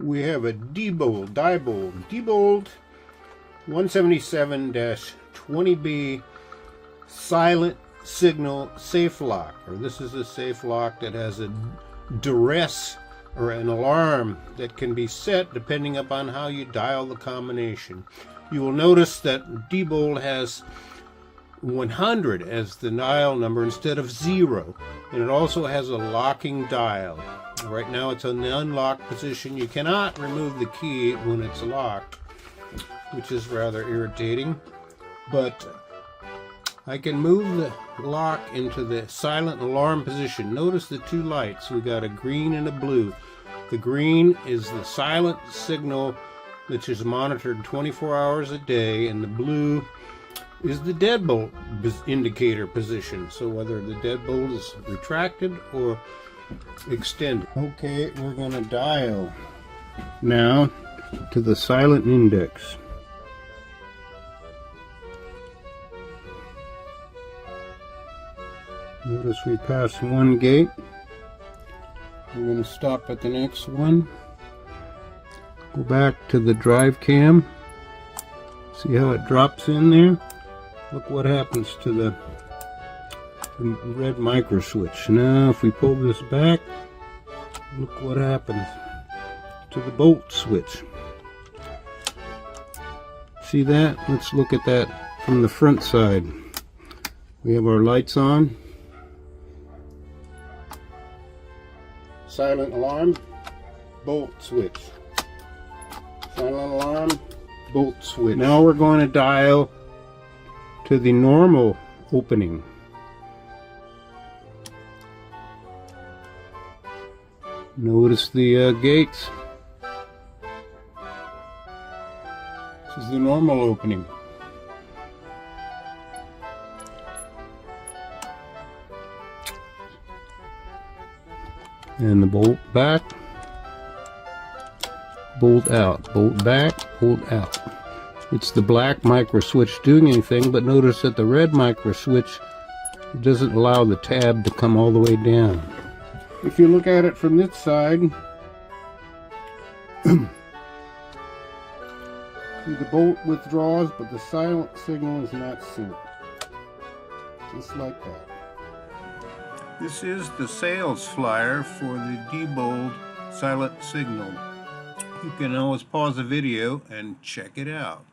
we have a Diebold 177-20B silent signal safe lock. Or this is a safe lock that has a duress or an alarm that can be set depending upon how you dial the combination. You will notice that Diebold has 100 as the dial number instead of 0, and it also has a locking dial. Right now it's in the unlocked position. You cannot remove the key when it's locked, which is rather irritating, but I can move the lock into the silent alarm position. Notice the two lights. We got a green and a blue. The green is the silent signal, which is monitored 24 hours a day, and the blue is the deadbolt indicator position, so whether the deadbolt is retracted or extended. Okay, we're going to dial now to the silent index. Notice we passed one gate. We're going to stop at the next one. Go back to the drive cam. See how it drops in there? Look what happens to the red micro switch. Now if we pull this back, look what happens to the bolt switch. See that? Let's look at that from the front side. We have our lights on. Silent alarm, bolt switch. Silent alarm, bolt switch. Now we're going to dial to the normal opening. Notice the gates. This is the normal opening. And the bolt back, bolt out, bolt back, bolt out. It's the black micro switch doing anything, but notice that the red micro switch doesn't allow the tab to come all the way down. If you look at it from this side, the bolt withdraws, but the silent signal is not synced. Just like that. This is the sales flyer for the Diebold silent signal. You can always pause the video and check it out.